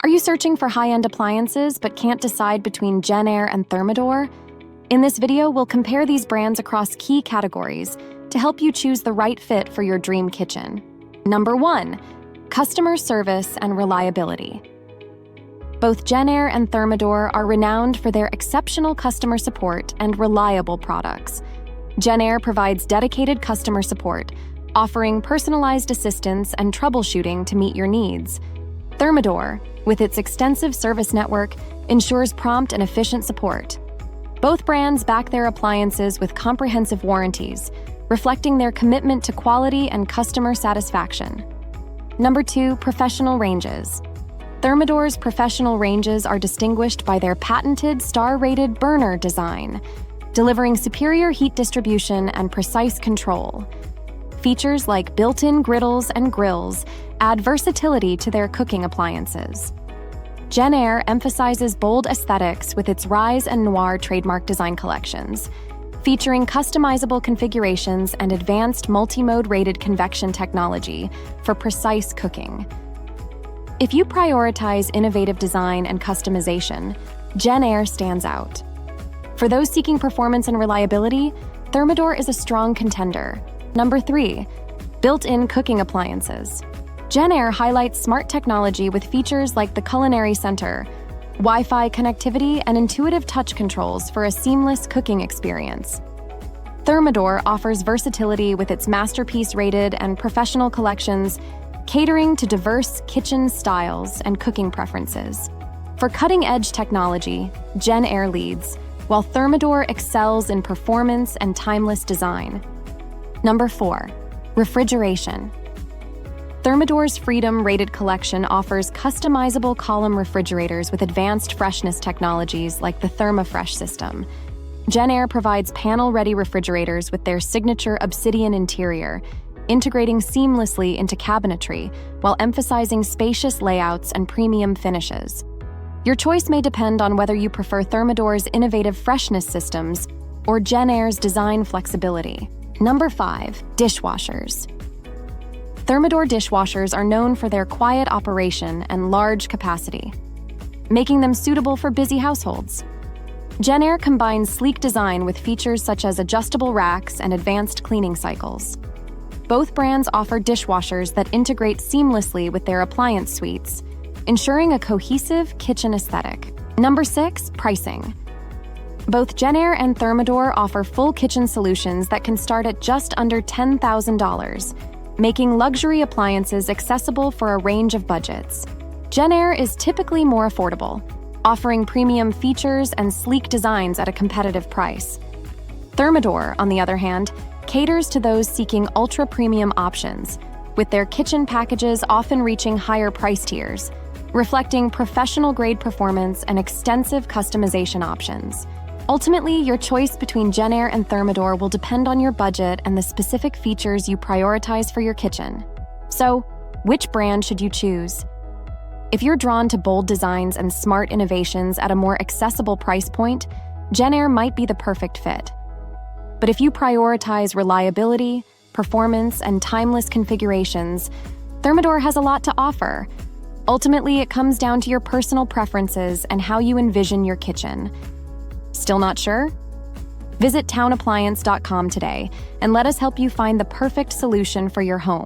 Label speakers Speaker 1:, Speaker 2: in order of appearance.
Speaker 1: Are you searching for high-end appliances but can't decide between JennAir and Thermador? In this video, we'll compare these brands across key categories to help you choose the right fit for your dream kitchen. Number 1. Customer service and reliability. Both JennAir and Thermador are renowned for their exceptional customer support and reliable products. JennAir provides dedicated customer support, offering personalized assistance and troubleshooting to meet your needs. Thermador, with its extensive service network, ensures prompt and efficient support. Both brands back their appliances with comprehensive warranties, reflecting their commitment to quality and customer satisfaction. Number 2. Professional ranges. Thermador's professional ranges are distinguished by their patented star-rated burner design, delivering superior heat distribution and precise control. Features like built-in griddles and grills add versatility to their cooking appliances. JennAir emphasizes bold aesthetics with its Rise and Noir trademark design collections, featuring customizable configurations and advanced multi-mode rated convection technology for precise cooking. If you prioritize innovative design and customization, JennAir stands out. For those seeking performance and reliability, Thermador is a strong contender. Number 3. Built-in cooking appliances. JennAir highlights smart technology with features like the Culinary Center, Wi-Fi connectivity, and intuitive touch controls for a seamless cooking experience. Thermador offers versatility with its masterpiece-rated and professional collections, catering to diverse kitchen styles and cooking preferences. For cutting-edge technology, JennAir leads, while Thermador excels in performance and timeless design. Number 4. Refrigeration. Thermador's Freedom-rated collection offers customizable column refrigerators with advanced freshness technologies like the ThermaFresh system. JennAir provides panel-ready refrigerators with their signature obsidian interior, integrating seamlessly into cabinetry while emphasizing spacious layouts and premium finishes. Your choice may depend on whether you prefer Thermador's innovative freshness systems or JennAir's design flexibility. Number 5. Dishwashers. Thermador dishwashers are known for their quiet operation and large capacity, making them suitable for busy households. JennAir combines sleek design with features such as adjustable racks and advanced cleaning cycles. Both brands offer dishwashers that integrate seamlessly with their appliance suites, ensuring a cohesive kitchen aesthetic. Number 6. Pricing. Both JennAir and Thermador offer full kitchen solutions that can start at just under $10,000, making luxury appliances accessible for a range of budgets. JennAir is typically more affordable, offering premium features and sleek designs at a competitive price. Thermador, on the other hand, caters to those seeking ultra-premium options, with their kitchen packages often reaching higher price tiers, reflecting professional-grade performance and extensive customization options. Ultimately, your choice between JennAir and Thermador will depend on your budget and the specific features you prioritize for your kitchen. So, which brand should you choose? If you're drawn to bold designs and smart innovations at a more accessible price point, JennAir might be the perfect fit. But if you prioritize reliability, performance, and timeless configurations, Thermador has a lot to offer. Ultimately, it comes down to your personal preferences and how you envision your kitchen. Still not sure? Visit townappliance.com today and let us help you find the perfect solution for your home.